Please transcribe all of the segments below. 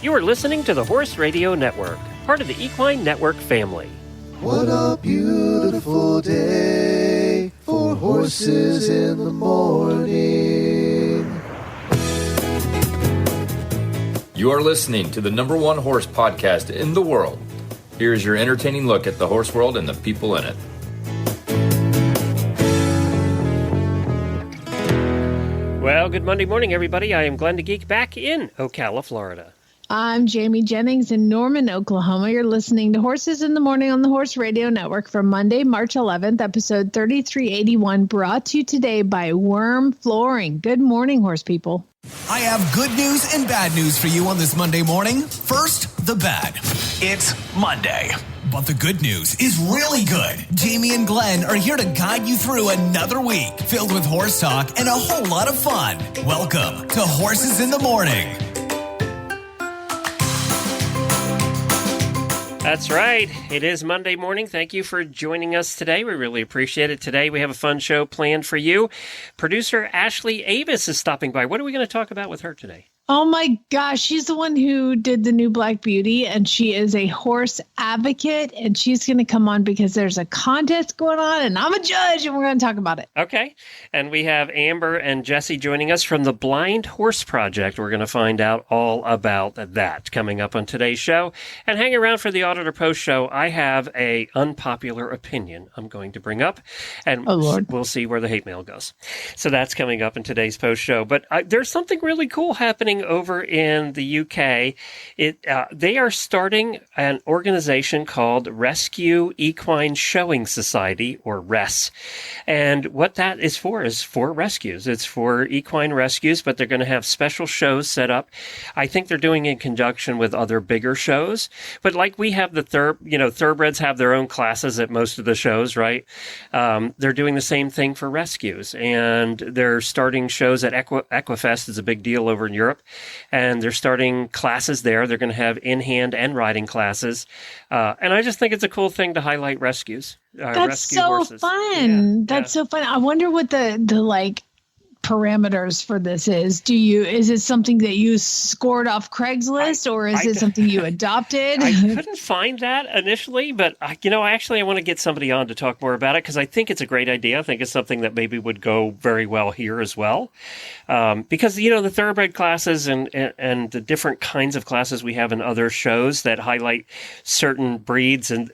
You are listening to the Horse Radio Network, part of the Equine Network family. What a beautiful day for horses in the morning. You are listening to the number one horse podcast in the world. Here's your entertaining look at the horse world and the people in it. Well, good Monday morning, everybody. I am Glenn the Geek back in Ocala, Florida. I'm Jamie Jennings in Norman, Oklahoma. You're listening to Horses in the Morning on the Horse Radio Network for Monday, March 11th, episode 3381, brought to you today by WERM Flooring. Good morning, horse people. I have good news and bad news for you on this Monday morning. First, the bad. It's Monday. But the good news is really good. Jamie and Glenn are here to guide you through another week filled with horse talk and a whole lot of fun. Welcome to Horses in the Morning. That's right. It is Monday morning. Thank you for joining us today. We really appreciate it. Today we have a fun show planned for you. Producer Ashley Avis is stopping by. What are we going to talk about with her today? Oh my gosh, she's the one who did the new Black Beauty, and she is a horse advocate, and she's going to come on because there's a contest going on, and I'm a judge, and we're going to talk about it. Okay. And we have Amber and Jessi joining us from the Blind Horse Project. We're going to find out all about that coming up on today's show. And hang around for the Auditor Post Show. I have a unpopular opinion I'm going to bring up, and we'll see where the hate mail goes. So that's coming up in today's Post Show. But there's something really cool happening over in the UK. They are starting an organization called Rescue Equine Showing Society, or RES. And what that is for rescues. It's for equine rescues, but they're going to have special shows set up. I think they're doing in conjunction with other bigger shows. But like we have the thoroughbreds have their own classes at most of the shows, right? They're doing the same thing for rescues. And they're starting shows at Equifest. Is a big deal over in Europe. And they're starting classes there. They're going to have in-hand and riding classes. And I just think it's a cool thing to highlight rescues. That's rescue so horses. fun. Yeah, That's so fun. I wonder what the parameters for this is. Is it something that you scored off Craigslist, or is it something you adopted? I couldn't find that initially, but I want to get somebody on to talk more about it because I think it's a great idea. I think it's something that maybe would go very well here as well. Because, the thoroughbred classes and the different kinds of classes we have in other shows that highlight certain breeds and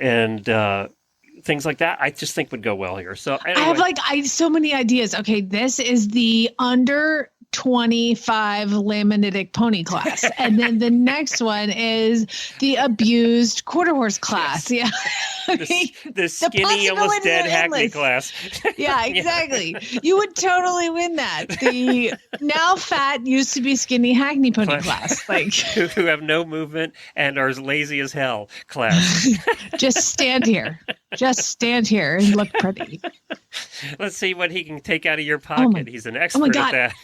things like that, I just think would go well here. So anyway. I have so many ideas. Okay, this is the under 25 laminitic pony class. And then the next one is the abused quarter horse class. Yes. Yeah. The skinny, almost dead Hackney class. Yeah, exactly. You would totally win that. The now fat used to be skinny Hackney pony class. Who have no movement and are as lazy as hell class. Just stand here. Just stand here and look pretty. Let's see what he can take out of your pocket. He's an expert at that.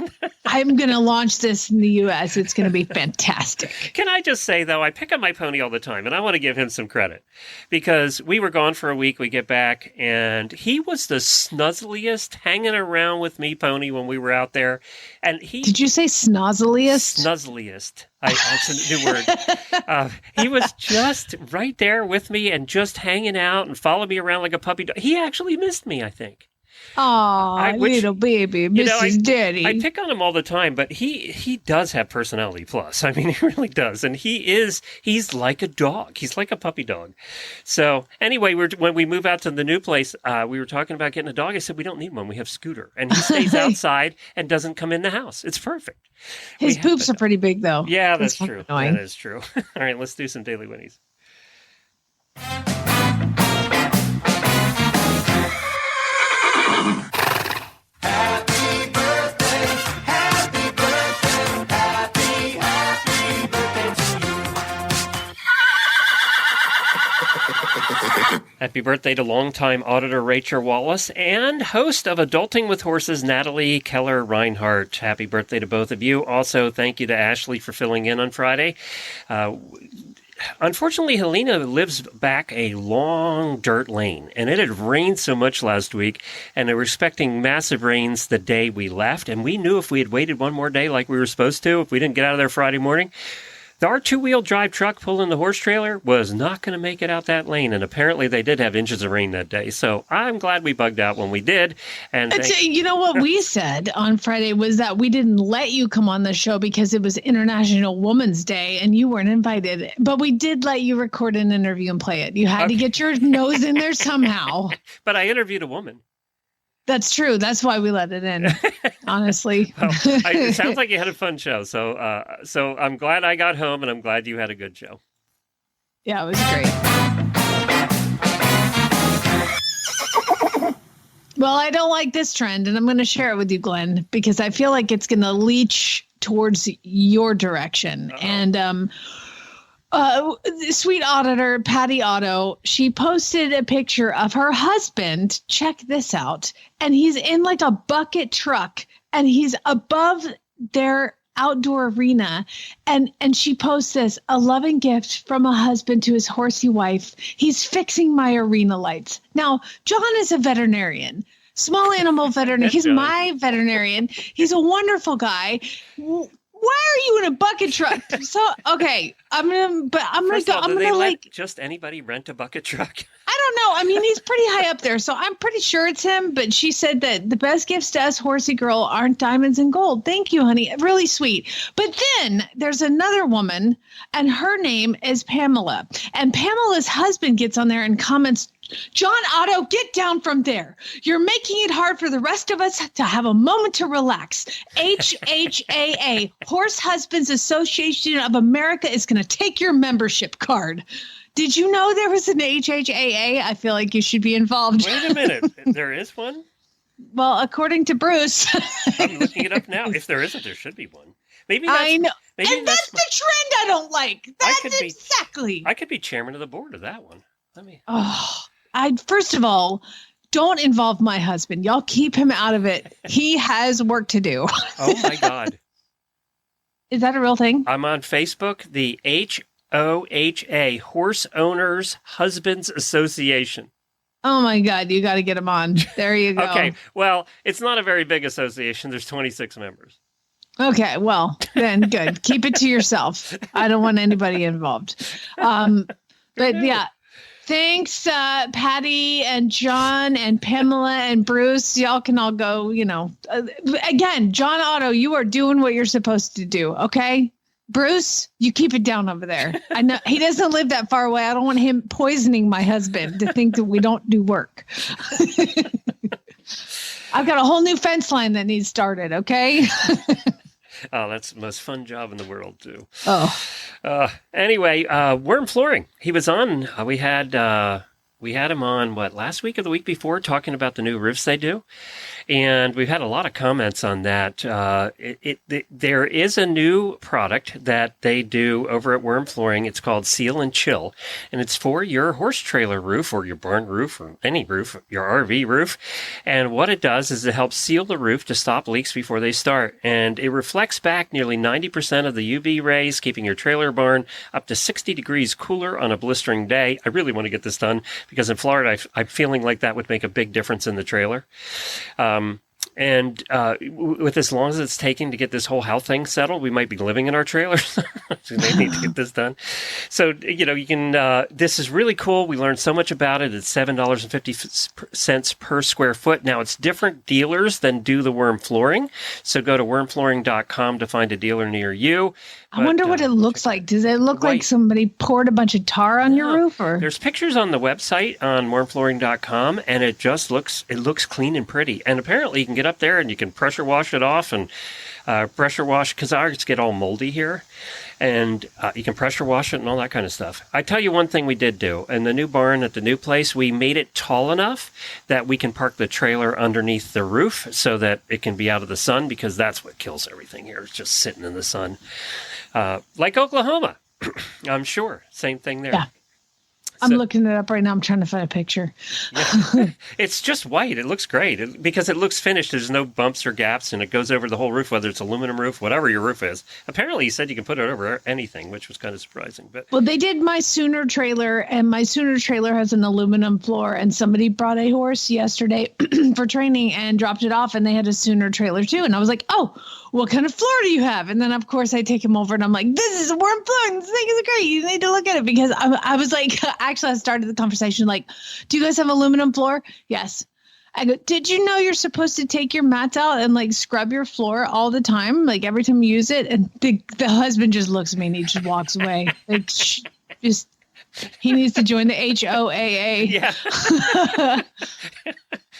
I'm going to launch this in the U.S. It's going to be fantastic. Can I just say, though, I pick up my pony all the time, and I want to give him some credit. Because we were gone for a week, we get back, and he was the snuzzliest hanging around with me pony when we were out there. And Did you say snozzliest? Snuzzliest. That's a new word. He was just right there with me and just hanging out and followed me around like a puppy dog. He actually missed me, I think. Aw, little baby, Mrs. Daddy. I pick on him all the time, but he does have personality plus. I mean, he really does. And he's like a dog. He's like a puppy dog. So anyway, when we move out to the new place, we were talking about getting a dog. I said, we don't need one. We have Scooter. And he stays outside and doesn't come in the house. It's perfect. His poops are pretty big, though. Yeah, that's true. Annoying. That is true. All right, let's do some Daily Whinnies. Happy birthday to longtime auditor Rachel Wallace and host of Adulting with Horses, Natalie Keller-Reinhardt. Happy birthday to both of you. Also, thank you to Ashley for filling in on Friday. Unfortunately, Helena lives back a long dirt lane, and it had rained so much last week, and they were expecting massive rains the day we left, and we knew if we had waited one more day like we were supposed to, if we didn't get out of there Friday morning, Our two-wheel drive truck pulling the horse trailer was not going to make it out that lane, and apparently they did have inches of rain that day. So I'm glad we bugged out when we did. And you know what we said on Friday was that we didn't let you come on the show because it was International Women's Day and you weren't invited. But we did let you record an interview and play it. You had to get your nose in there somehow. But I interviewed a woman. That's true. That's why we let it in, honestly. Well, it sounds like you had a fun show. So I'm glad I got home, and I'm glad you had a good show. Yeah, it was great. Well, I don't like this trend, and I'm going to share it with you, Glenn, because I feel like it's going to leach towards your direction. Uh-oh. And sweet auditor Patty Otto, she posted a picture of her husband. Check this out. And he's in like a bucket truck and he's above their outdoor arena. And she posts this, a loving gift from a husband to his horsey wife. He's fixing my arena lights. Now, John is a veterinarian. Small animal veterinarian. He's my veterinarian. He's a wonderful guy. Why are you in a bucket truck? So, okay, I'm gonna let just anybody rent a bucket truck? I don't know. I mean, he's pretty high up there, so I'm pretty sure it's him. But she said that the best gifts to us, horsey girl, aren't diamonds and gold. Thank you, honey. Really sweet. But then there's another woman, and her name is Pamela. And Pamela's husband gets on there and comments, John Otto, get down from there. You're making it hard for the rest of us to have a moment to relax. HHAA, Horse Husbands Association of America, is going to take your membership card. Did you know there was an HHAA? I feel like you should be involved. Wait a minute. There is one? Well, according to Bruce. I'm looking it up now. If there isn't, there should be one. Maybe I know. Maybe and that's the trend I don't like. That's exactly. I could be chairman of the board of that one. First of all, don't involve my husband. Y'all keep him out of it. He has work to do. Oh, my God. Is that a real thing? I'm on Facebook, the HOHA, Horse Owners Husbands Association. Oh, my God. You got to get him on. There you go. Okay. Well, it's not a very big association. There's 26 members. Okay. Well, then good. Keep it to yourself. I don't want anybody involved. But yeah. Thanks, Patty and John and Pamela and Bruce. Y'all can all go, again, John Otto, you are doing what you're supposed to do. Okay. Bruce, you keep it down over there. I know he doesn't live that far away. I don't want him poisoning my husband to think that we don't do work. I've got a whole new fence line that needs started. Okay. Oh, that's the most fun job in the world, too. Oh. Anyway, WERM Flooring. He was on. We had him on, last week or the week before, talking about the new roofs they do. And we've had a lot of comments on that. There is a new product that they do over at WERM Flooring. It's called Seal and Chill. And it's for your horse trailer roof or your barn roof or any roof, your RV roof. And what it does is it helps seal the roof to stop leaks before they start. And it reflects back nearly 90% of the UV rays, keeping your trailer barn up to 60 degrees cooler on a blistering day. I really want to get this done because in Florida, I'm feeling like that would make a big difference in the trailer. With as long as it's taking to get this whole health thing settled, we might be living in our trailers. So they need to get this done. So, you can, this is really cool. We learned so much about it. It's $7.50 per square foot. Now, it's different dealers than do the WERM Flooring. So go to wormflooring.com to find a dealer near you. I wonder what it looks like. Does it look like somebody poured a bunch of tar on your roof? Or there's pictures on the website on wormflooring.com, and it just looks clean and pretty. And apparently you can get up there and you can pressure wash it off and pressure wash, because ours get all moldy here. And you can pressure wash it and all that kind of stuff. I tell you one thing we did do. In the new barn at the new place, we made it tall enough that we can park the trailer underneath the roof so that it can be out of the sun, because that's what kills everything here. It's just sitting in the sun. Like Oklahoma, I'm sure. Same thing there. I'm looking it up right now. I'm trying to find a picture. Yeah. It's just white. It looks great because it looks finished. There's no bumps or gaps, and it goes over the whole roof, whether it's aluminum roof, whatever your roof is. Apparently, you said you can put it over anything, which was kind of surprising. But well, they did my Sooner trailer, and my Sooner trailer has an aluminum floor, and somebody brought a horse yesterday for training and dropped it off, and they had a Sooner trailer too. And I was like, oh, what kind of floor do you have? And then, of course, I take him over, and I'm like, this is a WERM floor, and this thing is great. You need to look at it, because I was like, actually, I started the conversation like, do you guys have aluminum floor? Yes. I go, did you know you're supposed to take your mats out and like scrub your floor all the time? Like every time you use it? And the husband just looks at me and he just walks away. Like, just, he needs to join the HOAA. Yeah.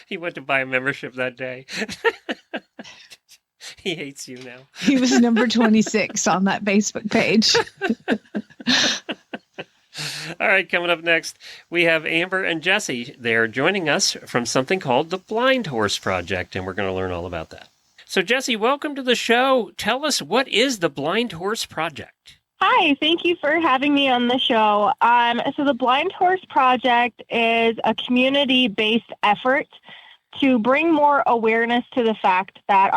He went to buy a membership that day. He hates you now. He was number 26 on that Facebook page. All right, coming up next, we have Amber and Jessi. They're joining us from something called the Blind Horse Project, and we're going to learn all about that. So, Jessi, welcome to the show. Tell us, what is the Blind Horse Project? Hi, thank you for having me on the show. So the Blind Horse Project is a community-based effort to bring more awareness to the fact that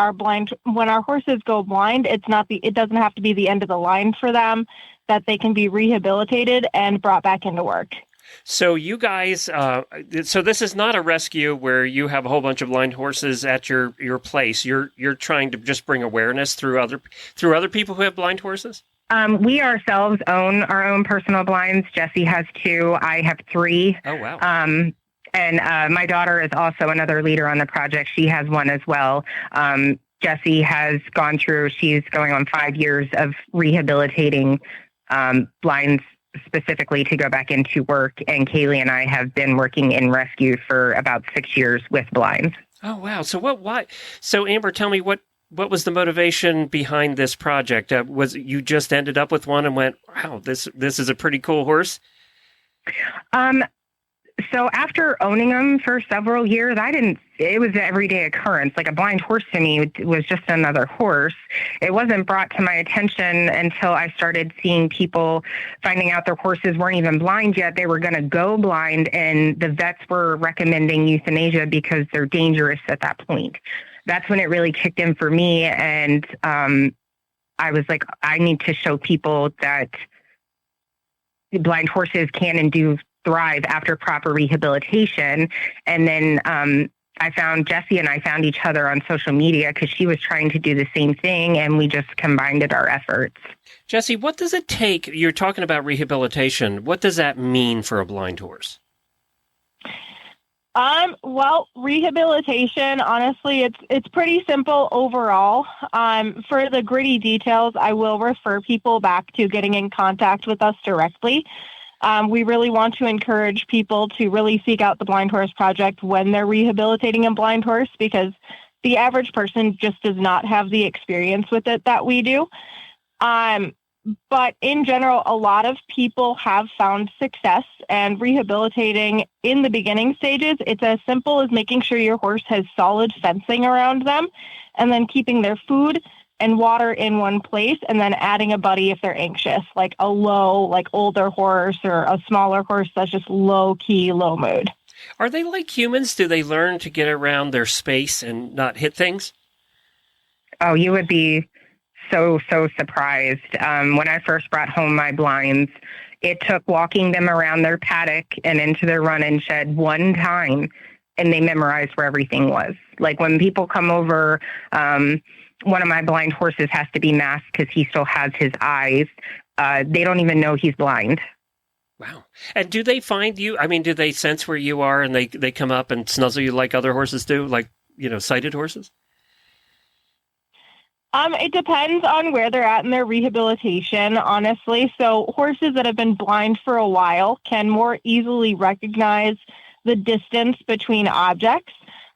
when our horses go blind, it doesn't have to be the end of the line for them, that they can be rehabilitated and brought back into work. So you guys, so this is not a rescue where you have a whole bunch of blind horses at your place. You're trying to just bring awareness through other people who have blind horses? We ourselves own our own personal blinds. Jessi has 2. I have 3. Oh, wow. And my daughter is also another leader on the project. She has 1 as well. Jessi has gone through, she's going on 5 years of rehabilitating blinds specifically to go back into work. And Kaylee and I have been working in rescue for about 6 years with blinds. Oh, wow. So why? So Amber, tell me what was the motivation behind this project? Was you just ended up with one and went, wow, this is a pretty cool horse? So after owning them for several years, it was an everyday occurrence. Like, a blind horse to me was just another horse. It wasn't brought to my attention until I started seeing people finding out their horses weren't even blind yet. They were going to go blind, and the vets were recommending euthanasia because they're dangerous at that point. That's when it really kicked in for me. And I was like, I need to show people that blind horses can and do thrive after proper rehabilitation. And then I found Jessi, and I found each other on social media because she was trying to do the same thing, and we just combined our efforts. Jessi, what does it take? You're talking about rehabilitation. What does that mean for a blind horse? Well, rehabilitation, honestly, it's pretty simple overall. For the gritty details, I will refer people back to getting in contact with us directly. We really want to encourage people to really seek out the Blind Horse Project when they're rehabilitating a blind horse, because the average person just does not have the experience with it that we do. But in general, a lot of people have found success, and rehabilitating in the beginning stages, it's as simple as making sure your horse has solid fencing around them, and then keeping their food and water in one place, and then adding a buddy if they're anxious, like a low, like older horse or a smaller horse that's just low key, low mood. Are they like humans? Do they learn to get around their space and not hit things? Oh, you would be so surprised. When I first brought home my blinds, it took walking them around their paddock and into their run-in shed one time, and they memorized where everything was. Like, when people come over, one of my blind horses has to be masked because he still has his eyes. They don't even know he's blind. Wow. And do they find you? I mean, do they sense where you are and they come up and snuzzle you like other horses do, like, sighted horses? It depends on where they're at in their rehabilitation, honestly. So horses that have been blind for a while can more easily recognize the distance between objects.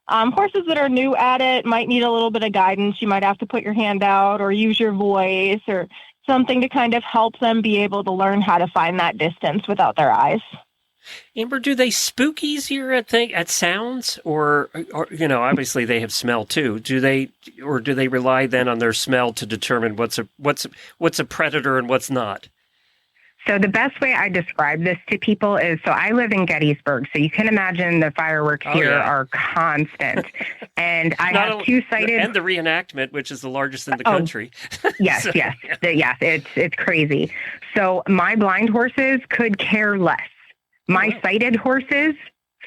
Horses that are new at it might need a little bit of guidance. You might have to put your hand out or use your voice or something to kind of help them be able to learn how to find that distance without their eyes. Amber, do they spook easier at sounds, or obviously they have smell too? Do they rely then on their smell to determine what's a predator and what's not? So the best way I describe this to people is, so I live in Gettysburg, so you can imagine the fireworks here are constant. And I have two-sided... And the reenactment, which is the largest in the country. Yes, yes. Yes, it's crazy. So my blind horses could care less. My sighted horses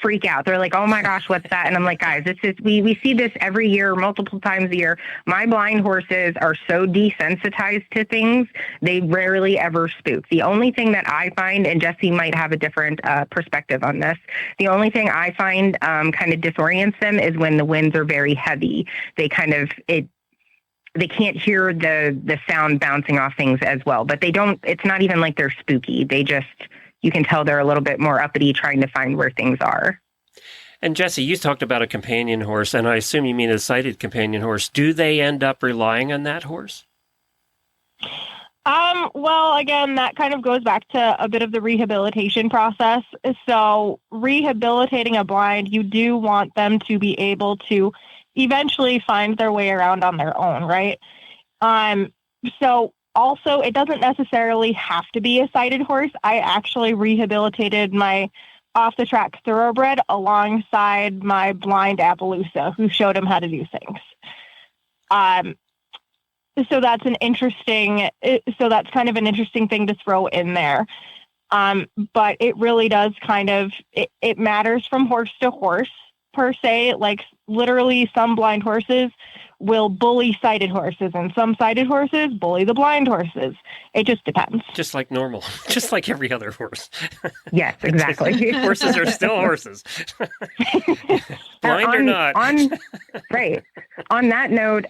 freak out. They're like, oh my gosh, what's that? And I'm like, guys, this is, we see this every year, multiple times a year. My blind horses are so desensitized to things, they rarely ever spook. The only thing that I find, and Jessi might have a different perspective on this, the only thing I find kind of disorients them is when the winds are very heavy. They kind of, they can't hear the sound bouncing off things as well, but they don't, it's not even like they're spooky. They just, you can tell they're a little bit more uppity trying to find where things are. And Jessi, you talked about a companion horse, and I assume you mean a sighted companion horse. Do they end up relying on that horse? Well, again, that kind of goes back to a bit of the rehabilitation process. So rehabilitating a blind, you do want them to be able to eventually find their way around on their own, right? So also, it doesn't necessarily have to be a sighted horse. I actually rehabilitated my off-the-track thoroughbred alongside my blind Appaloosa, who showed him how to do things. So that's kind of an interesting thing to throw in there. But it really does it matters from horse to horse, per se. Like, literally, some blind horses will bully sighted horses, and some sighted horses bully the blind horses. It just depends. Just like normal, just like every other horse. Yes, exactly. Horses are still horses. Blind or not. Right. On that note,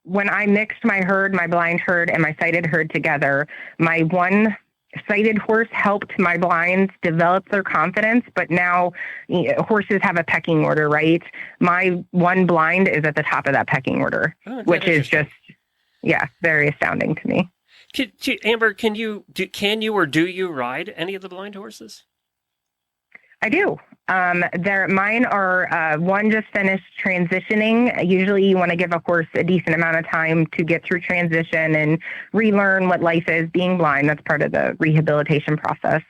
when I mixed my herd, my blind herd, and my sighted herd together, my one sighted horse helped my blinds develop their confidence, but now horses have a pecking order, right? My one blind is at the top of that pecking order, which is just, very astounding to me. Amber, can you or do you ride any of the blind horses? I do. Mine are, one just finished transitioning. Usually you want to give a horse a decent amount of time to get through transition and relearn what life is being blind. That's part of the rehabilitation process.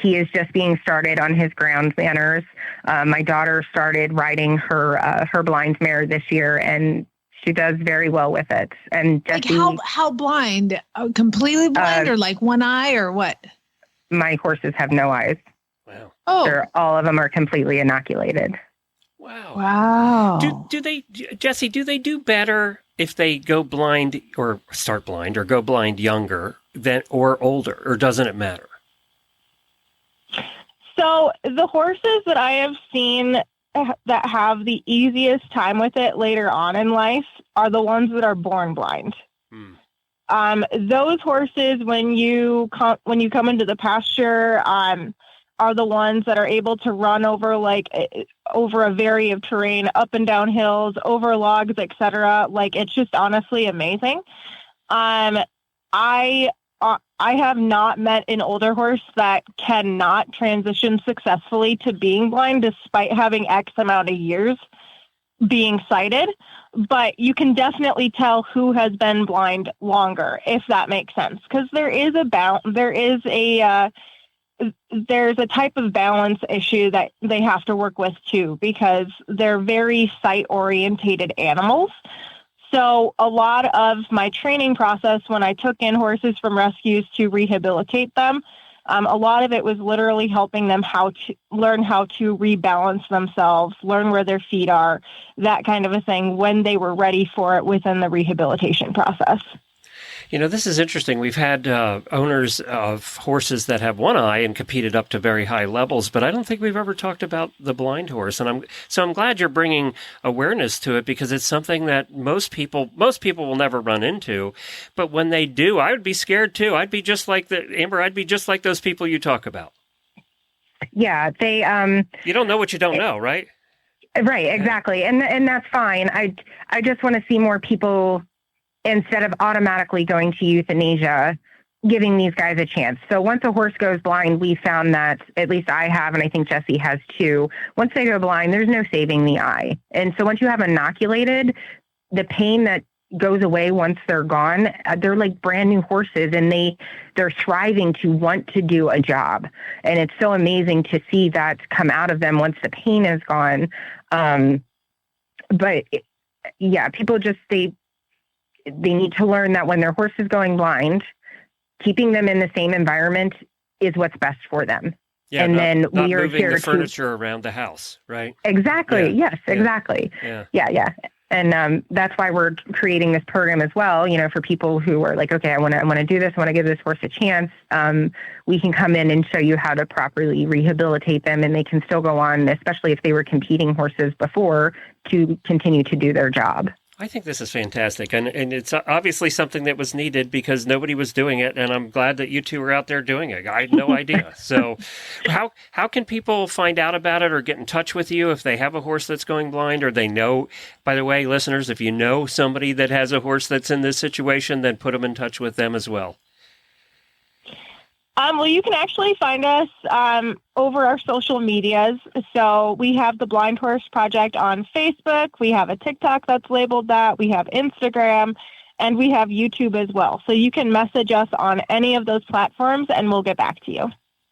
He is just being started on his ground manners. My daughter started riding her blind mare this year, and she does very well with it. And Jessi, like how blind? Completely blind, or like one eye, or what? My horses have no eyes. Wow. Oh. All of them are completely inoculated. Wow. Wow. Jessi, do they do better if they go blind or start blind or go blind younger or older, or doesn't it matter? So the horses that I have seen that have the easiest time with it later on in life are the ones that are born blind. Those horses, when you come into the pasture, are the ones that are able to run over a vary of terrain, up and down hills, over logs, etc. Like, it's just honestly amazing. I have not met an older horse that cannot transition successfully to being blind, despite having X amount of years being sighted. But you can definitely tell who has been blind longer, if that makes sense, because there's a type of balance issue that they have to work with too, because they're very sight orientated animals. So a lot of my training process, when I took in horses from rescues to rehabilitate them, a lot of it was literally helping them learn how to rebalance themselves, learn where their feet are, that kind of a thing, when they were ready for it within the rehabilitation process. You know, this is interesting. We've had owners of horses that have one eye and competed up to very high levels, but I don't think we've ever talked about the blind horse. And I'm glad you're bringing awareness to it, because it's something that most people will never run into. But when they do, I would be scared too. I'd be just like Amber. I'd be just like those people you talk about. Yeah, they. You don't know what you don't know, right? Right, exactly, and that's fine. I just want to see more people, instead of automatically going to euthanasia, giving these guys a chance. So once a horse goes blind, we found that, at least I have, and I think Jessi has too, once they go blind, there's no saving the eye. And so once you have inoculated, the pain that goes away once they're gone, they're like brand new horses, and they're thriving to want to do a job. And it's so amazing to see that come out of them once the pain is gone. People just, they need to learn that when their horse is going blind, keeping them in the same environment is what's best for them. Yeah, and then not we are moving here the furniture around the house, right? Exactly. Yeah. Yes, exactly. Yeah. And that's why we're creating this program as well, for people who are like, okay, I want to do this. I want to give this horse a chance. We can come in and show you how to properly rehabilitate them, and they can still go on, especially if they were competing horses before, to continue to do their job. I think this is fantastic, and it's obviously something that was needed because nobody was doing it, and I'm glad that you two are out there doing it. I had no idea. So how can people find out about it or get in touch with you if they have a horse that's going blind, or they know, by the way, listeners, if you know somebody that has a horse that's in this situation, then put them in touch with them as well. Well, you can actually find us over our social medias. So we have the Blind Horse Project on Facebook. We have a TikTok that's labeled that. We have Instagram, and we have YouTube as well. So you can message us on any of those platforms, and we'll get back to you.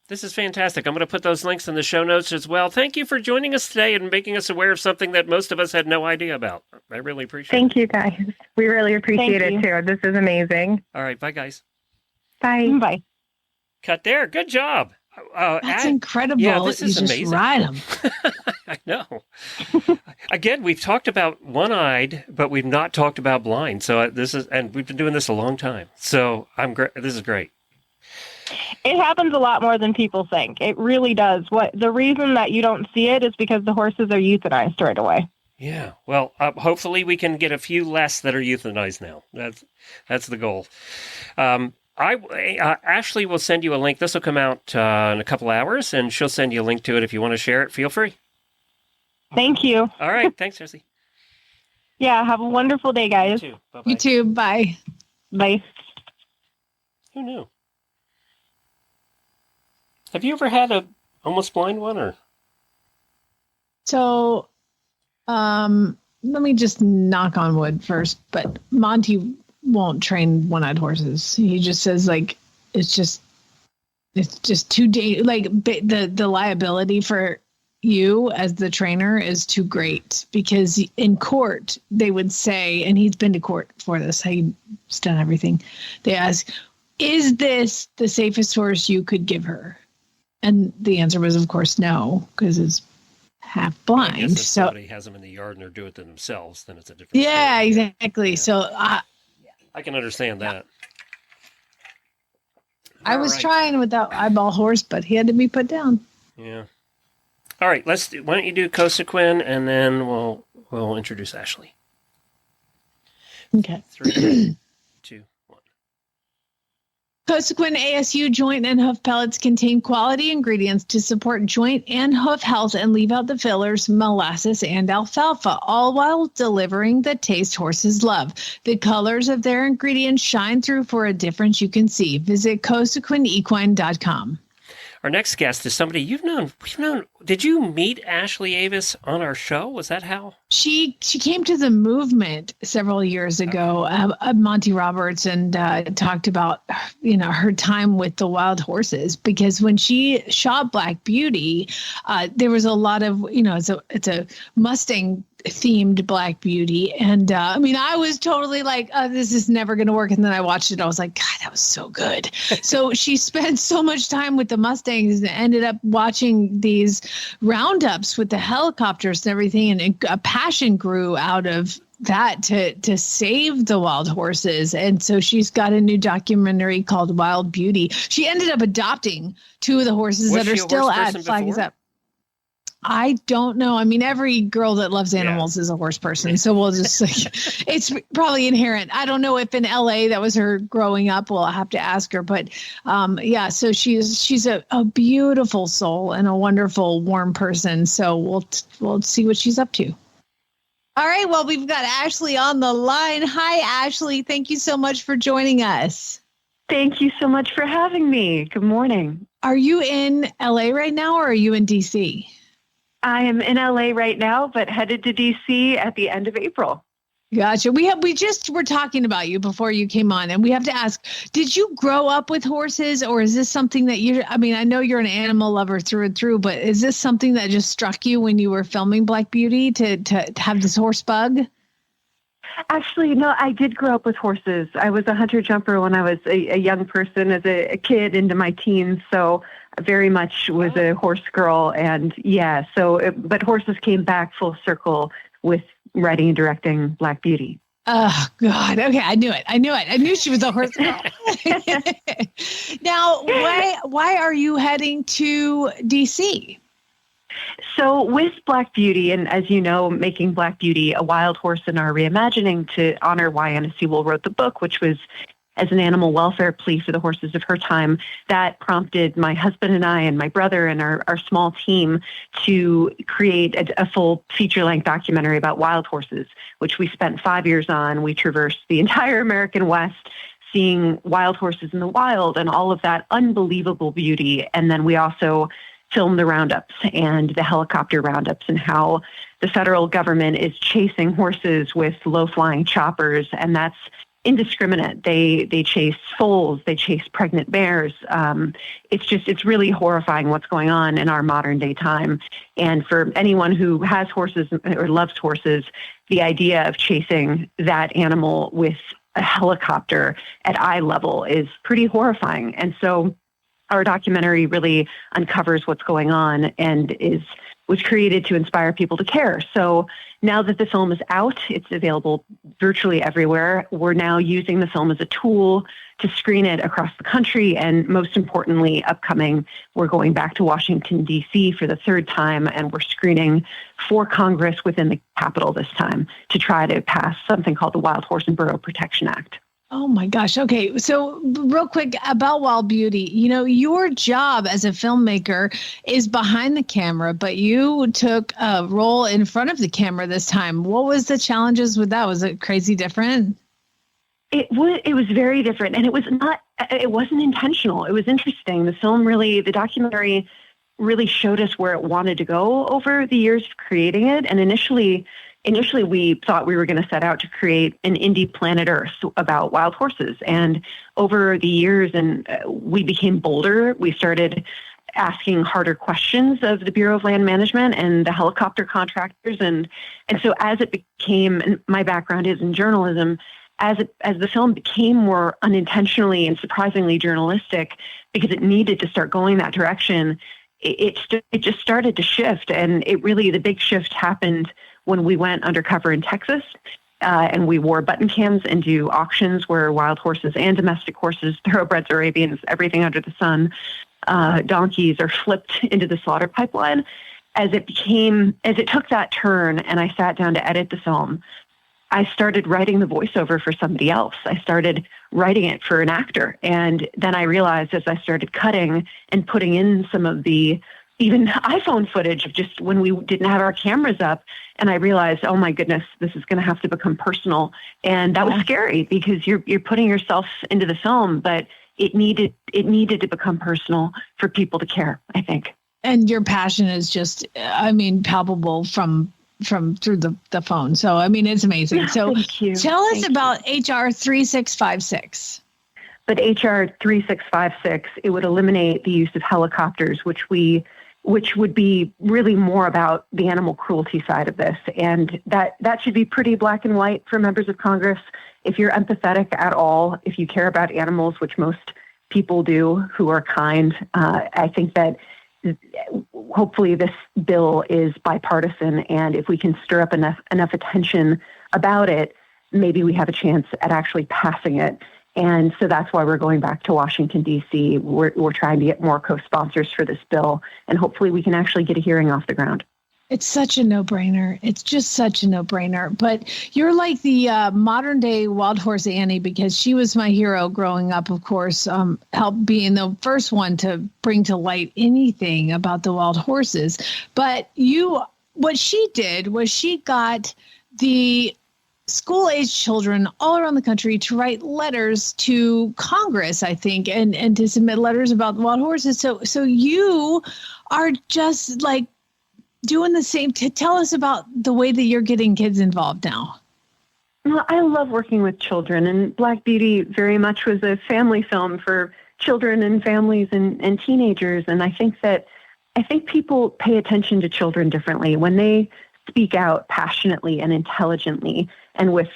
This is fantastic. I'm going to put those links in the show notes as well. Thank you for joining us today and making us aware of something that most of us had no idea about. I really appreciate it. Thank you, guys. We really appreciate it, too. This is amazing. All right. Bye, guys. Bye. Bye. Cut there. Good job. That's incredible. Yeah, this you is just amazing. ride them. I know. Again, we've talked about one-eyed, but we've not talked about blind. So and we've been doing this a long time. So this is great. It happens a lot more than people think. It really does. The reason that you don't see it is because the horses are euthanized right away. Yeah. Well, hopefully we can get a few less that are euthanized now. That's the goal. Ashley will send you a link. This will come out in a couple hours, and she'll send you a link to it if you want to share it. Feel free. Thank you. All right. Thanks, Jessi. Yeah. Have a wonderful day, guys. You too. Bye-bye. You too. Bye. Bye. Who knew? Have you ever had a almost blind one, or? So, let me just knock on wood first, but Monty won't train one-eyed horses. He just says it's just too the liability for you as the trainer is too great, because in court they would say, and he's been to court for this, he's done everything. They ask, is this the safest horse you could give her? And the answer was, of course, no, because it's half blind. I guess if so somebody has them in the yard and they're doing it to themselves, then it's a different yeah, story. exactly. Yeah. So I can understand that. I was trying with that eyeball horse, but he had to be put down. Yeah. All right. Why don't you do Cosequin, and then we'll introduce Ashley. Okay. 3, 2, 1. Cosequin ASU joint and hoof pellets contain quality ingredients to support joint and hoof health and leave out the fillers, molasses, and alfalfa, all while delivering the taste horses love. The colors of their ingredients shine through for a difference you can see. Visit CosequinEquine.com. Our next guest is somebody you've known. Did you meet Ashley Avis on our show? Was that how? She came to the movement several years ago, Monty Roberts, and talked about her time with the wild horses, because when she shot Black Beauty, there was a lot of it's a Mustang themed Black Beauty, and I was totally like, this is never going to work, and then I watched it. I was like, God, that was so good. So she spent so much time with the Mustangs and ended up watching these roundups with the helicopters and everything, and a passion grew out of that to save the wild horses. And so she's got a new documentary called Wild Beauty. She ended up adopting 2 of the horses that are still at Flags Up. I don't know. Every girl that loves animals is a horse person. So we'll just it's probably inherent. I don't know if in LA that was her growing up. We'll have to ask her. But so she's a beautiful soul and a wonderful, warm person. So we'll see what she's up to. All right. Well, we've got Ashley on the line. Hi, Ashley. Thank you so much for joining us. Thank you so much for having me. Good morning. Are you in LA right now, or are you in DC? I am in LA right now, but headed to DC at the end of April. Gotcha. We just were talking about you before you came on, and we have to ask, did you grow up with horses, or is this something that I know you're an animal lover through and through, but is this something that just struck you when you were filming Black Beauty to have this horse bug? Actually, no, I did grow up with horses. I was a hunter jumper when I was a young person, as a kid into my teens. So I very much was a horse girl. And yeah, but horses came back full circle with writing and directing Black Beauty. Oh, God. Okay. I knew it. I knew she was a horse girl. Now, why are you heading to DC? So with Black Beauty, and as you know, making Black Beauty a wild horse in our reimagining to honor why Anna Sewell wrote the book, which was as an animal welfare plea for the horses of her time, that prompted my husband and I and my brother and our small team to create a full feature-length documentary about wild horses, which we spent 5 years on. We traversed the entire American West, seeing wild horses in the wild and all of that unbelievable beauty. And then we also filmed the roundups and the helicopter roundups and how the federal government is chasing horses with low-flying choppers, and that's indiscriminate. They chase foals, they chase pregnant mares. It's really horrifying what's going on in our modern day time. And for anyone who has horses or loves horses, the idea of chasing that animal with a helicopter at eye level is pretty horrifying. And so our documentary really uncovers what's going on and was created to inspire people to care. So now that the film is out, it's available virtually everywhere. We're now using the film as a tool to screen it across the country. And most importantly, upcoming, we're going back to Washington, D.C. for the third time, and we're screening for Congress within the Capitol this time to try to pass something called the Wild Horse and Burro Protection Act. Oh my gosh. Okay. So real quick about Wild Beauty, your job as a filmmaker is behind the camera, but you took a role in front of the camera this time. What was the challenges with that? Was it crazy different? It was very different, and it wasn't intentional. It was interesting. The documentary really showed us where it wanted to go over the years of creating it. And initially we thought we were going to set out to create an indie planet Earth about wild horses. And over the years, we became bolder. We started asking harder questions of the Bureau of Land Management and the helicopter contractors. And so as it became, and my background is in journalism, as the film became more unintentionally and surprisingly journalistic, because it needed to start going that direction, it just started to shift. And the big shift happened when we went undercover in Texas, and we wore button cams and do auctions where wild horses and domestic horses, thoroughbreds, Arabians, everything under the sun, donkeys are flipped into the slaughter pipeline. As it took that turn and I sat down to edit the film, I started writing the voiceover for somebody else. I started writing it for an actor. And then I realized as I started cutting and putting in some of the even iPhone footage of just when we didn't have our cameras up, and I realized, oh my goodness, this is going to have to become personal. And that was scary because you're putting yourself into the film, but it needed to become personal for people to care, I think. And your passion is just, palpable from through the phone. So, it's amazing. So tell us about HR 3656. But HR 3656, it would eliminate the use of helicopters, which would be really more about the animal cruelty side of this. And that should be pretty black and white for members of Congress. If you're empathetic at all, if you care about animals, which most people do who are kind, I think that hopefully this bill is bipartisan. And if we can stir up enough attention about it, maybe we have a chance at actually passing it. And so that's why we're going back to Washington, D.C. We're trying to get more co-sponsors for this bill, and hopefully we can actually get a hearing off the ground. It's such a no-brainer. It's just such a no-brainer. But you're like the modern-day Wild Horse Annie, because she was my hero growing up, of course, helped being the first one to bring to light anything about the wild horses. But what she did was she got the school-age children all around the country to write letters to Congress, I think, and to submit letters about the wild horses. So you are just like doing the same. To tell us about the way that you're getting kids involved now. Well, I love working with children, and Black Beauty very much was a family film for children and families and teenagers. And I think people pay attention to children differently when they speak out passionately and intelligently and with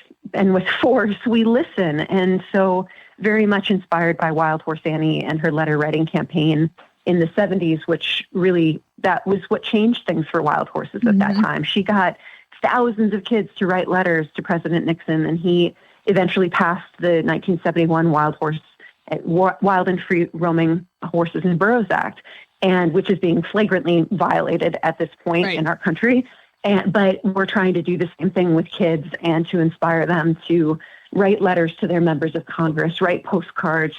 force. We listen, and so very much inspired by Wild Horse Annie and her letter writing campaign in the 70s, which really, that was what changed things for wild horses at that time. She got thousands of kids to write letters to President Nixon, and he eventually passed the 1971 Wild and Free Roaming Horses and Burros Act, and which is being flagrantly violated at this point in our country. But we're trying to do the same thing with kids and to inspire them to write letters to their members of Congress, write postcards,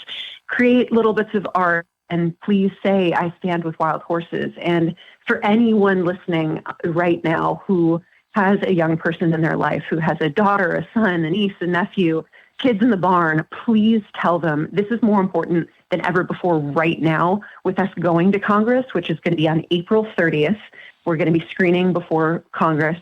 create little bits of art, and please say, I stand with wild horses. And for anyone listening right now who has a young person in their life, who has a daughter, a son, a niece, a nephew, kids in the barn, please tell them this is more important than ever before right now with us going to Congress, which is going to be on April 30th. We're going to be screening before Congress.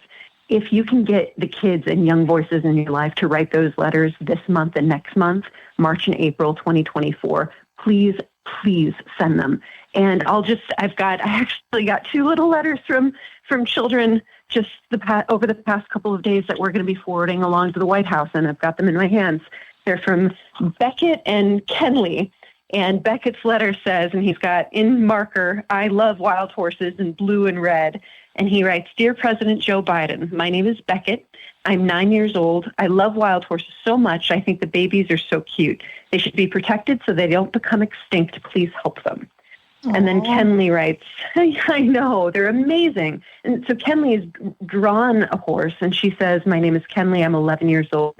If you can get the kids and young voices in your life to write those letters this month and next month, March and April 2024, please send them. And I actually got 2 little letters from children just over the past couple of days that we're going to be forwarding along to the White House, and I've got them in my hands. They're from Beckett and Kenley. And Beckett's letter says, and he's got in marker, I love wild horses in blue and red. And he writes, Dear President Joe Biden, my name is Beckett. I'm 9 years old. I love wild horses so much. I think the babies are so cute. They should be protected so they don't become extinct. Please help them. Aww. And then Kenley writes, I know, they're amazing. And so Kenley has drawn a horse, and she says, my name is Kenley. I'm 11 years old.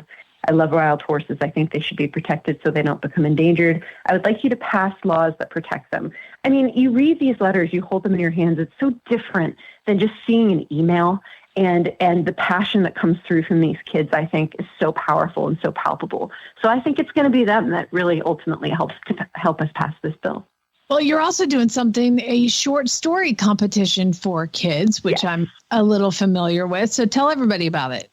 I love wild horses. I think they should be protected so they don't become endangered. I would like you to pass laws that protect them. I mean, you read these letters, you hold them in your hands. It's so different than just seeing an email. And the passion that comes through from these kids, I think, is so powerful and so palpable. So I think it's going to be them that really ultimately help us pass this bill. Well, you're also doing a short story competition for kids, which I'm a little familiar with. So tell everybody about it.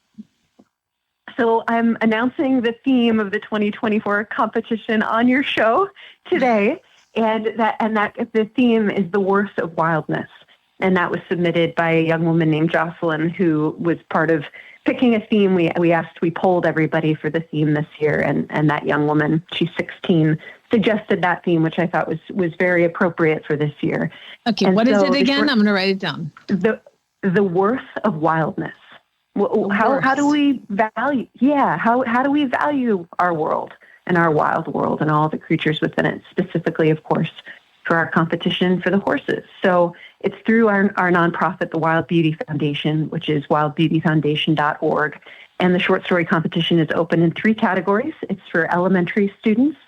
So I'm announcing the theme of the 2024 competition on your show today, and the theme is the worth of wildness. And that was submitted by a young woman named Jocelyn, who was part of picking a theme. We polled everybody for the theme this year, and that young woman, she's 16, suggested that theme, which I thought was very appropriate for this year. Okay, and what is it again? I'm going to write it down. The worth of wildness. How do we value? Yeah, how do we value our world and our wild world and all the creatures within it? Specifically, of course, for our competition for the horses. So it's through our nonprofit, the Wild Beauty Foundation, which is wildbeautyfoundation.org. And the short story competition is open in 3 categories. It's for elementary students,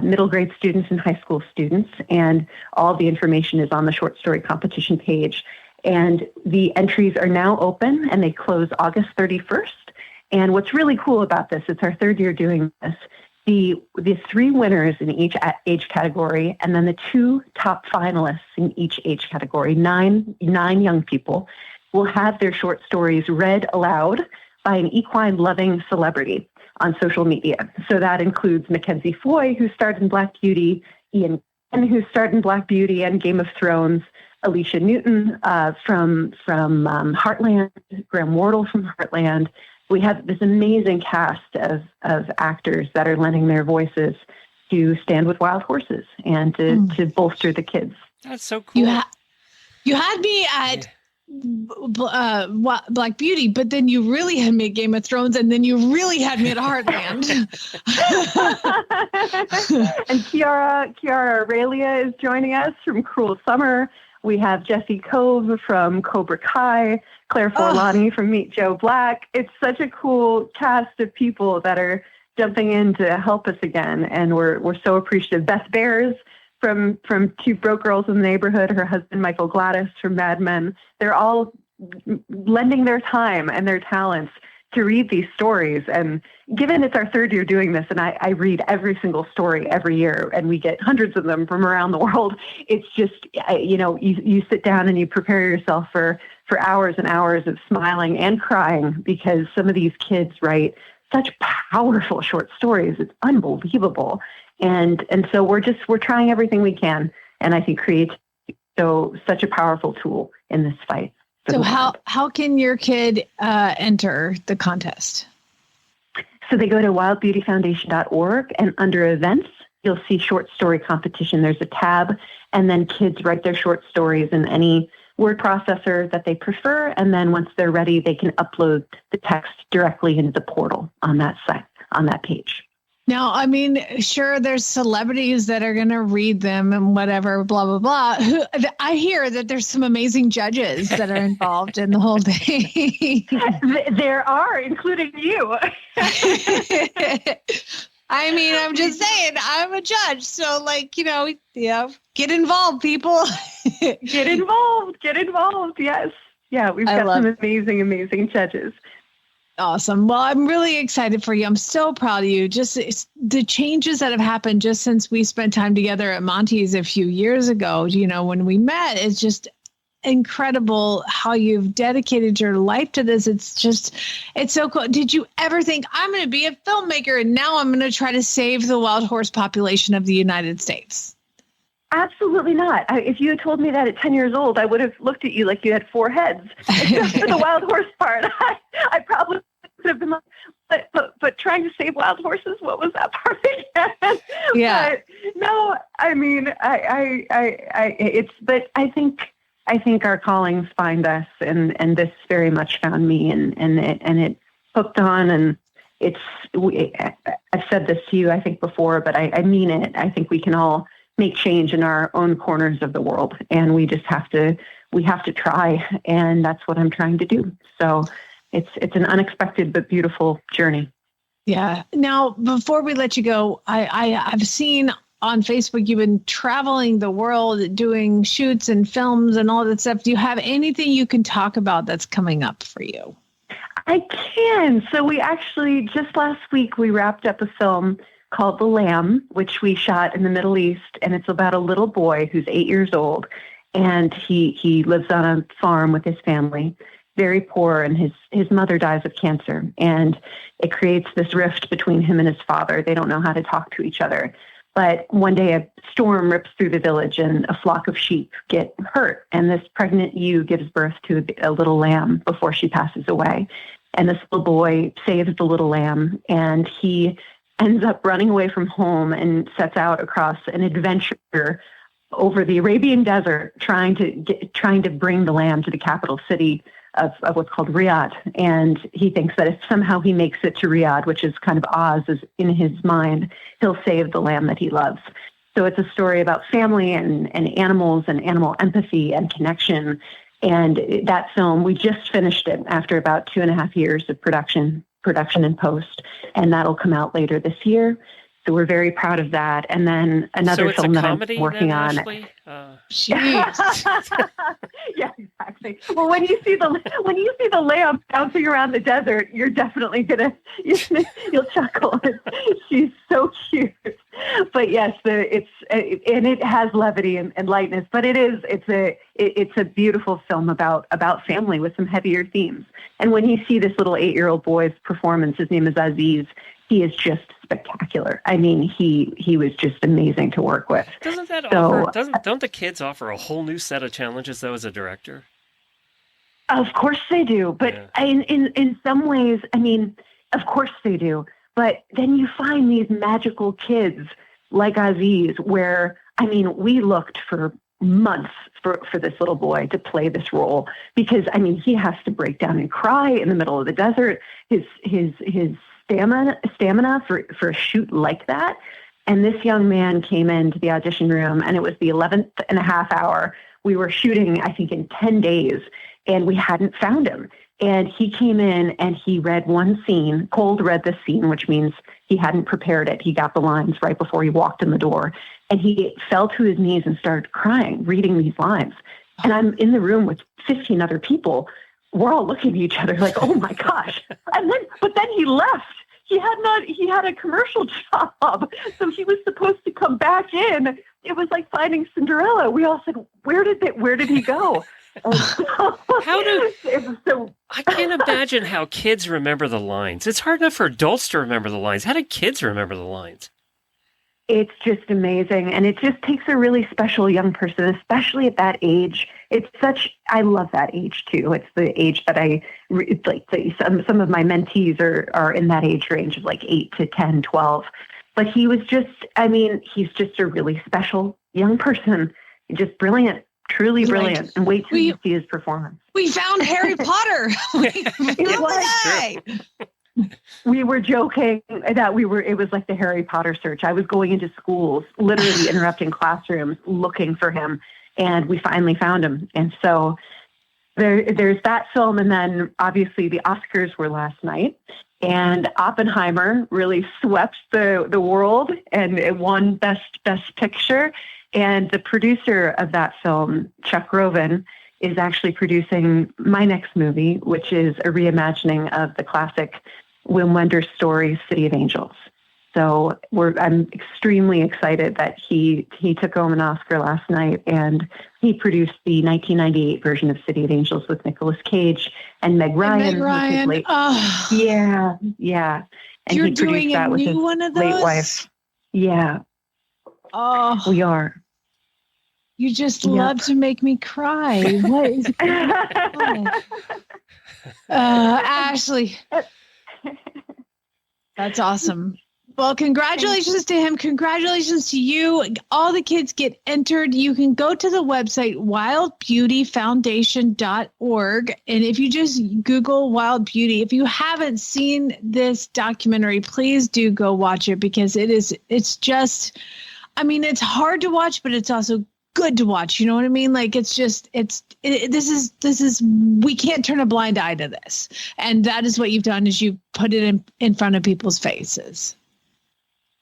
middle grade students, and high school students. And all the information is on the short story competition page. And the entries are now open, and they close August 31st. And what's really cool about this, it's our 3rd year doing this, the 3 winners in each age category, and then the 2 top finalists in each age category, nine young people, will have their short stories read aloud by an equine-loving celebrity on social media. So that includes Mackenzie Foy, who starred in Black Beauty, Ian Glenn, who starred in Black Beauty and Game of Thrones, Alicia Newton from Heartland, Graham Wardle from Heartland. We have this amazing cast of actors that are lending their voices to stand with wild horses and to bolster the kids. That's so cool. You had me at Black Beauty, but then you really had me at Game of Thrones, and then you really had me at Heartland. And Kiara Aurelia is joining us from Cruel Summer. We have Jessie Cove from Cobra Kai, Claire Forlani from Meet Joe Black. It's such a cool cast of people that are jumping in to help us again, and we're so appreciative. Beth Bears from Two Broke Girls in the Neighborhood, her husband Michael Gladys from Mad Men. They're all lending their time and their talents to read these stories. And given it's our 3rd year doing this, and I read every single story every year, and we get hundreds of them from around the world, it's just, you sit down and you prepare yourself for hours and hours of smiling and crying because some of these kids write such powerful short stories. It's unbelievable. And so we're trying everything we can. And I think creativity is such a powerful tool in this fight. So how can your kid enter the contest? So they go to wildbeautyfoundation.org, and under events, you'll see short story competition. There's a tab, and then kids write their short stories in any word processor that they prefer. And then once they're ready, they can upload the text directly into the portal on that site, on that page. Now, I mean, sure, there's celebrities that are going to read them and whatever, blah, blah, blah. I hear that there's some amazing judges that are involved in the whole thing. There are, including you. I mean, I'm just saying, I'm a judge. So, get involved, people. Get involved. Yes. Yeah, we've got some amazing judges. Awesome. Well, I'm really excited for you. I'm so proud of you. Just the changes that have happened just since we spent time together at Monty's a few years ago, when we met, it's just incredible how you've dedicated your life to this. It's so cool. Did you ever think I'm going to be a filmmaker and now I'm going to try to save the wild horse population of the United States? Absolutely not. If you had told me that at 10 years old, I would have looked at you like you had 4 heads. Except for the wild horse part, I probably would have been like, but trying to save wild horses, what was that part again? Yeah. But no, I mean, but I think our callings find us, and this very much found me, and it hooked on, and I've said this to you, I think before, but I mean it. I think we can all make change in our own corners of the world, and we have to try, and that's what I'm trying to do. So it's an unexpected but beautiful journey. Yeah. Now, before we let you go, I've seen on Facebook you've been traveling the world doing shoots and films and all that stuff. Do you have anything you can talk about that's coming up for you? I can. So we actually just last week we wrapped up a film called The Lamb, which we shot in the Middle East, and it's about a little boy who's 8 years old, and he lives on a farm with his family, very poor, and his mother dies of cancer, and it creates this rift between him and his father. They don't know how to talk to each other. But one day a storm rips through the village, and a flock of sheep get hurt, and this pregnant ewe gives birth to a little lamb before she passes away. And this little boy saves the little lamb, and he ends up running away from home and sets out across an adventure over the Arabian desert, trying to bring the lamb to the capital city of what's called Riyadh. And he thinks that if somehow he makes it to Riyadh, which is kind of Oz is in his mind, he'll save the lamb that he loves. So it's a story about family and animals and animal empathy and connection. And that film, we just finished it after about 2.5 years of production and post, and that'll come out later this year. So we're very proud of that. And then another film that I'm working on. Yeah, exactly. Well, when you see the lamb bouncing around the desert, you're definitely you'll chuckle. She's so cute. But yes, it has levity and lightness. But it's a beautiful film about family with some heavier themes. And when you see this little 8-year-old boy's performance, his name is Aziz. He is just spectacular. I mean, he was just amazing to work with. Don't the kids offer a whole new set of challenges though as a director? Of course they do, but in some ways, I mean, of course they do. But then you find these magical kids like Aziz, where I mean, we looked for months for this little boy to play this role, because I mean, he has to break down and cry in the middle of the desert. His stamina for a shoot like that. And this young man came into the audition room, and it was the 11th and a half hour. We were shooting, I think, in 10 days, and we hadn't found him. And he came in and he read one scene, cold read this scene, which means he hadn't prepared it. He got the lines right before he walked in the door, and he fell to his knees and started crying, reading these lines. And I'm in the room with 15 other people. We're all looking at each other like, oh my gosh. But then he left. He had a commercial job. So he was supposed to come back in. It was like finding Cinderella. We all said, where did he go? I can't imagine how kids remember the lines. It's hard enough for adults to remember the lines. How do kids remember the lines? It's just amazing. And it just takes a really special young person, especially at that age. I love that age too. It's the age that some of my mentees are in that age range of like 8 to 10, 12. But he's just a really special young person. Just brilliant, truly brilliant. And wait till you see his performance. We found Harry Potter. We were joking that it was like the Harry Potter search. I was going into schools, literally interrupting classrooms, looking for him, and we finally found him. And so there's that film. And then obviously the Oscars were last night, and Oppenheimer really swept the world, and it won Best Picture. And the producer of that film, Chuck Groven, is actually producing my next movie, which is a reimagining of the classic Wim Wenders story, City of Angels. So I'm extremely excited that he took home an Oscar last night, and he produced the 1998 version of City of Angels with Nicolas Cage and Meg Ryan. Yeah. And you're he doing that a with his new one of those? late wife. Yeah. Oh, we are. You just love to make me cry. What is going on? Ashley. That's awesome. Well, congratulations to him. Congratulations to you. All the kids get entered. You can go to the website, wildbeautyfoundation.org. And if you just Google Wild Beauty, if you haven't seen this documentary, please do go watch it, because it's hard to watch, but it's also good to watch. You know what I mean? Like, this is, we can't turn a blind eye to this. And that is what you've done, is you put it in front of people's faces.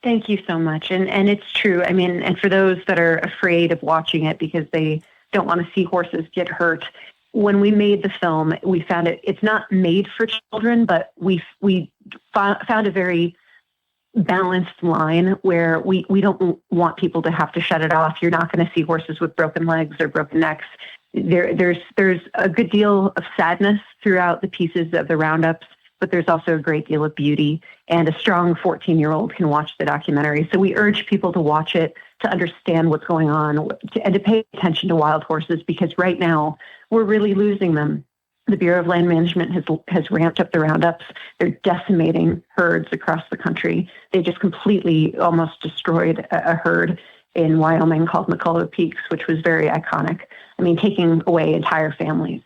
Thank you so much. And it's true. I mean, and for those that are afraid of watching it because they don't want to see horses get hurt, when we made the film, we found it's not made for children, but we found a very balanced line where we don't want people to have to shut it off. You're not going to see horses with broken legs or broken necks. There's a good deal of sadness throughout the pieces of the roundups, but there's also a great deal of beauty, and a strong 14-year-old can watch the documentary. So we urge people to watch it, to understand what's going on, and to pay attention to wild horses, because right now we're really losing them. The Bureau of Land Management has ramped up the roundups. They're decimating herds across the country. They just completely almost destroyed a herd in Wyoming called McCullough Peaks, which was very iconic. I mean, taking away entire families.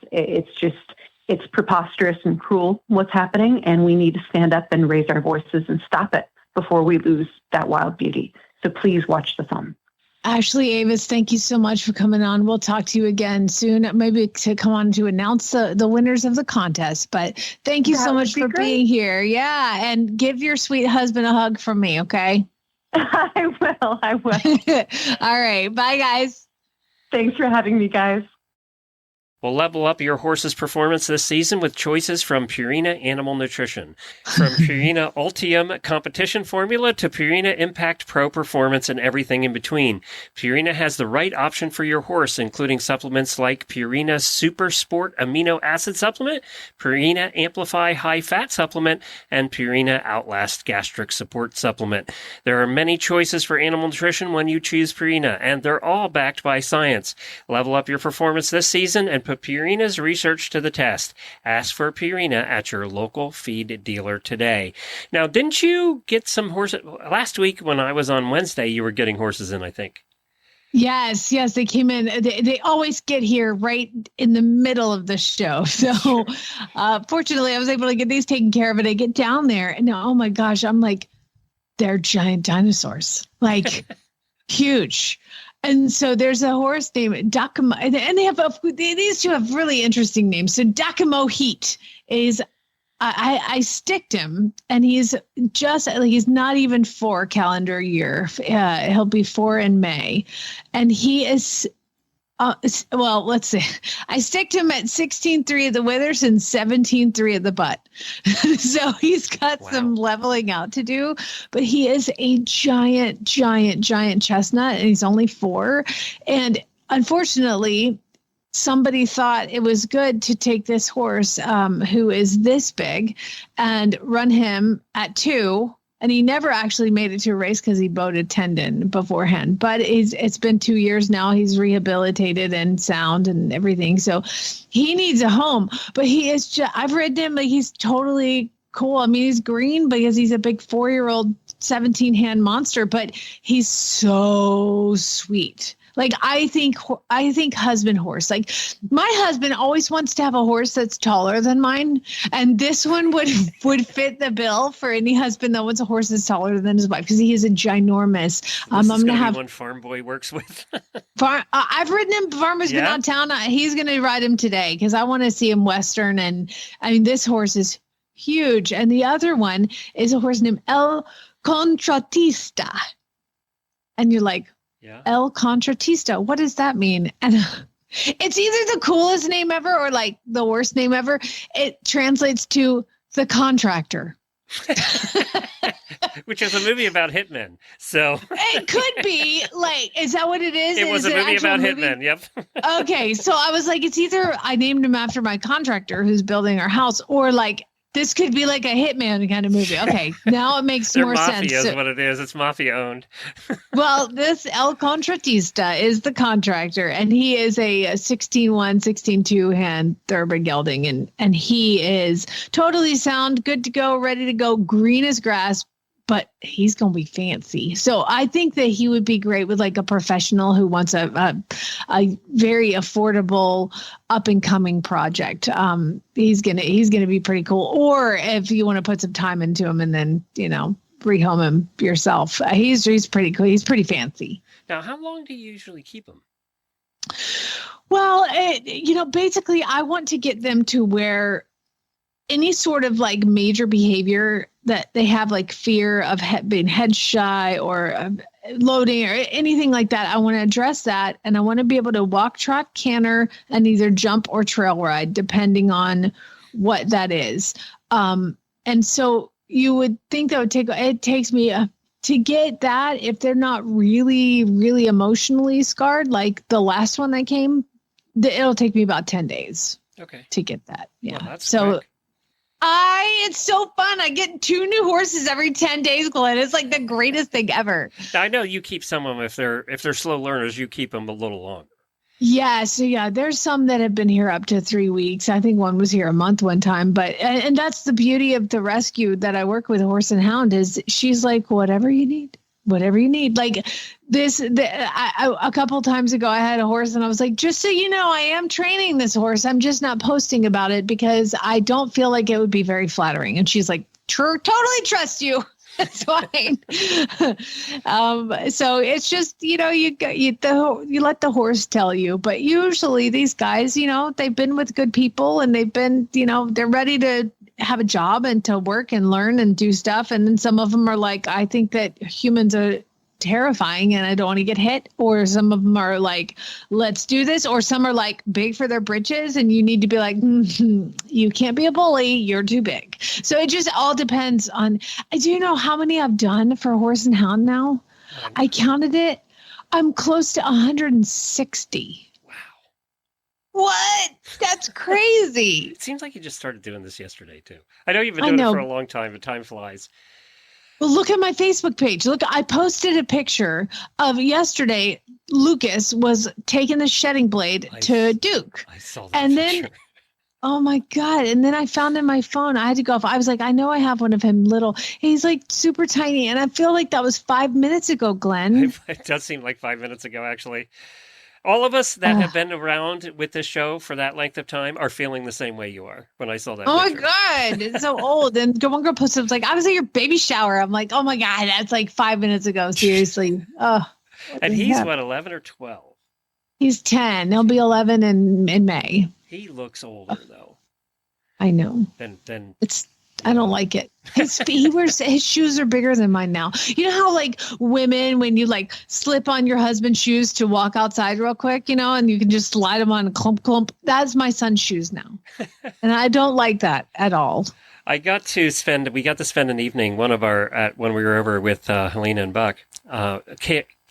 It's preposterous and cruel what's happening, and we need to stand up and raise our voices and stop it before we lose that wild beauty. So please watch the film. Ashley Avis, thank you so much for coming on. We'll talk to you again soon, maybe to come on to announce the winners of the contest. But thank you so much for being here. Yeah, and give your sweet husband a hug from me, okay? I will. All right. Bye, guys. Thanks for having me, guys. We'll level up your horse's performance this season with choices from Purina Animal Nutrition. From Purina Ultium Competition Formula to Purina Impact Pro Performance and everything in between, Purina has the right option for your horse, including supplements like Purina Super Sport Amino Acid Supplement, Purina Amplify High Fat Supplement, and Purina Outlast Gastric Support Supplement. There are many choices for animal nutrition when you choose Purina, and they're all backed by science. Level up your performance this season and put Purina's research to the test. Ask for Purina at your local feed dealer today. Now, didn't you get some horses? Last week when I was on Wednesday, you were getting horses in, I think. Yes, they came in. They always get here right in the middle of the show. So fortunately, I was able to get these taken care of, and I get down there, and oh my gosh, I'm like, they're giant dinosaurs, like huge. And so there's a horse named Dakamo, and these two have really interesting names. So Dakamo Heat is, I sticked him, and he's not even 4 calendar year. He'll be 4 in May, and he is. Well, let's see. I sticked him at 16.3 of the withers and 17.3 of the butt. So he's got some leveling out to do, but he is a giant chestnut, and he's only 4. And unfortunately, somebody thought it was good to take this horse, who is this big, and run him at 2. And he never actually made it to a race because he bowed a tendon beforehand. But it's been 2 years now. He's rehabilitated and sound and everything. So he needs a home. But he is just, I've ridden him, like he's totally cool. I mean, he's green because he's a big 4-year-old 17-hand monster, but he's so sweet. Like, I think husband horse. Like, my husband always wants to have a horse that's taller than mine. And this one would fit the bill for any husband that wants a horse that's taller than his wife, because he is a ginormous. I'm going to have one Farm Boy works with. I've ridden him. Farmer's been out of town. He's going to ride him today because I want to see him Western. And I mean, this horse is huge. And the other one is a horse named El Contratista. And you're like, El Contratista. What does that mean? And it's either the coolest name ever or like the worst name ever. It translates to the contractor. Which is a movie about hitmen. So it could be like, is that what it is? It was a movie about hitmen. Yep. Okay. So I was like, it's either I named him after my contractor who's building our house, or like, this could be like a hitman kind of movie. Okay, now it makes more sense. Mafia is what it is. It's mafia owned. Well, this El Contratista is the contractor, and he is a 16-1, 16-2 hand thoroughbred gelding, and he is totally sound, good to go, ready to go, green as grass. But he's going to be fancy. So I think that he would be great with like a professional who wants a very affordable up and coming project. He's going to be pretty cool. Or if you want to put some time into him and then, rehome him yourself. He's pretty cool. He's pretty fancy. Now, how long do you usually keep him? Well, basically I want to get them to where any sort of like major behavior that they have, like fear of being head shy or loading or anything like that, I want to address that. And I want to be able to walk, trot, canter, and either jump or trail ride, depending on what that is. And so you would think that it takes me to get that, if they're not really, really emotionally scarred, like the last one that came, it'll take me about 10 days to get that. Yeah. Well, that's quick. It's so fun. I get 2 new horses every 10 days, Glenn. It's like the greatest thing ever. I know you keep some of them. If they're slow learners, you keep them a little longer. Yeah. So there's some that have been here up to 3 weeks. I think one was here a month one time, and that's the beauty of the rescue that I work with, Horse and Hound, is she's like, whatever you need. Like a couple times ago, I had a horse and I was like, just so you know, I am training this horse. I'm just not posting about it because I don't feel like it would be very flattering. And she's like, totally trust you. It's fine. So it's just, you let the horse tell you. But usually these guys, they've been with good people and they've been, they're ready to have a job and to work and learn and do stuff. And then some of them are like, I think that humans are terrifying and I don't want to get hit. Or some of them are like, let's do this. Or some are like big for their britches and you need to be like, you can't be a bully. You're too big. So it just all depends on, do you know how many I've done for Horse and Hound now? I counted it. I'm close to 160. What? That's crazy. It seems like you just started doing this yesterday, too. I know you've been doing it for a long time, but time flies. Well, look at my Facebook page. Look, I posted a picture of yesterday. Lucas was taking the shedding blade to Duke. I saw that picture. Then, oh my God. And then I found in my phone, I had to go off. I was like, I know I have one of him little. He's like super tiny. And I feel like that was 5 minutes ago, Glenn. It does seem like 5 minutes ago, actually. All of us that have been around with this show for that length of time are feeling the same way you are when I saw that picture. My God, it's so old. And one girl posted, like, I was at your baby shower. I'm like, oh my God, that's like 5 minutes ago. Seriously. And he's what, 11 or 12? He's 10. He'll be 11 in May. He looks older though. I know. Then I don't like it. His shoes are bigger than mine now. You know how like women, when you like slip on your husband's shoes to walk outside real quick, and you can just slide them on clump. That's my son's shoes now. And I don't like that at all. We got to spend an evening, when we were over with Helena and Buck,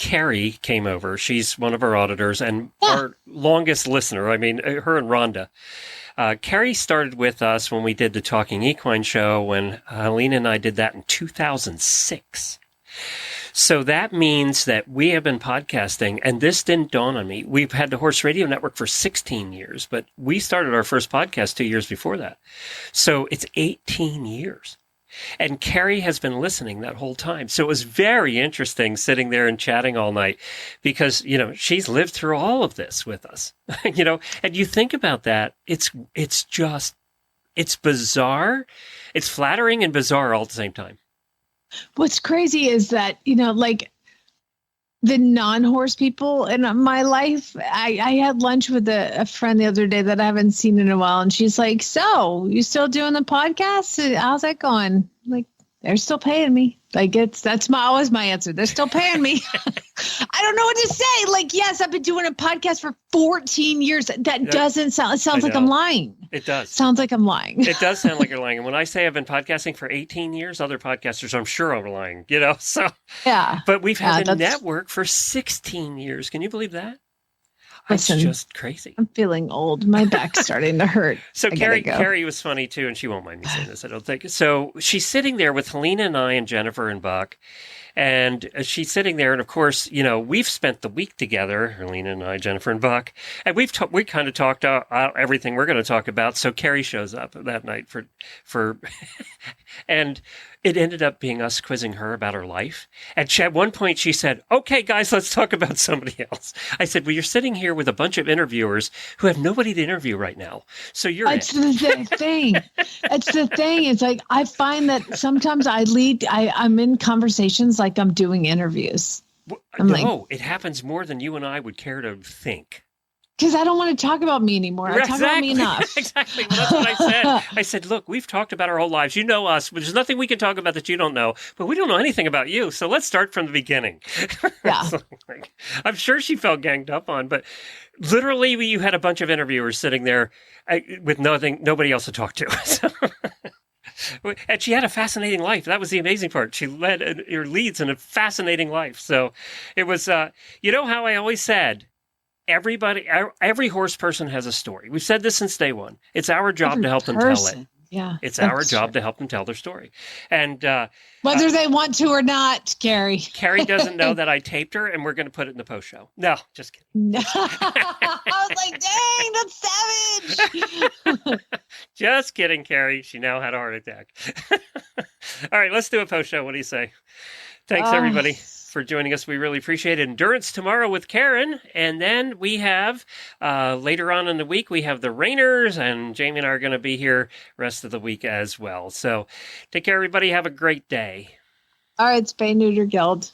Carrie came over. She's one of our auditors and our longest listener. I mean, her and Rhonda. Carrie started with us when we did the Talking Equine show when Helena and I did that in 2006. So that means that we have been podcasting, and this didn't dawn on me. We've had the Horse Radio Network for 16 years, but we started our first podcast 2 years before that. So it's 18 years. And Carrie has been listening that whole time. So it was very interesting sitting there and chatting all night because, she's lived through all of this with us, and you think about that. It's bizarre. It's flattering and bizarre all at the same time. What's crazy is that, the non-horse people in my life, I had lunch with a friend the other day that I haven't seen in a while. And she's like, so you still doing the podcast? How's that going? Like, they're still paying me. Like always my answer. They're still paying me. I don't know what to say. Like, yes, I've been doing a podcast for 14 years. That doesn't sound, it sounds like I'm lying. It does. Sounds like I'm lying. It does sound like you're lying. And when I say I've been podcasting for 18 years, other podcasters, I'm sure are lying, so. Yeah. But we've had a network for 16 years. Can you believe that? Listen, it's just crazy. I'm feeling old. My back's starting to hurt. So Carrie was funny too, and she won't mind me saying this, I don't think. So she's sitting there with Helena and I and Jennifer and Buck, and she's sitting there, and of course, we've spent the week together, Helena and I, Jennifer and Buck, and we kind of talked out everything we're going to talk about. So Carrie shows up that night for and it ended up being us quizzing her about her life. And at one point she said, okay, guys, let's talk about somebody else. I said, well, you're sitting here with a bunch of interviewers who have nobody to interview right now. So you're It's the thing. It's the thing. It's like, I find that sometimes I'm in conversations like I'm doing interviews. It happens more than you and I would care to think. Because I don't want to talk about me anymore. I talk about me enough. Exactly. Well, that's what I said. I said, look, we've talked about our whole lives. You know us. There's nothing we can talk about that you don't know. But we don't know anything about you. So let's start from the beginning. Yeah. So, I'm sure she felt ganged up on. But literally, you had a bunch of interviewers sitting there with nobody else to talk to. So, and she had a fascinating life. That was the amazing part. She leads in a fascinating life. So it was, how I always said, every horse person has a story. We've said this since day one. It's our job to help them tell it. Yeah. It's our job to help them tell their story. And whether they want to or not, Carrie. Carrie doesn't know that I taped her, and we're going to put it in the post show. No, just kidding. No. I was like, dang, that's savage. Just kidding, Carrie. She now had a heart attack. All right, let's do a post show. What do you say? Thanks, everybody, for joining us. We really appreciate it. Endurance tomorrow with Karen. And then we have, later on in the week, we have the Rainers, and Jamie and I are going to be here rest of the week as well. So take care, everybody. Have a great day. All right, Spay Neuter Guild.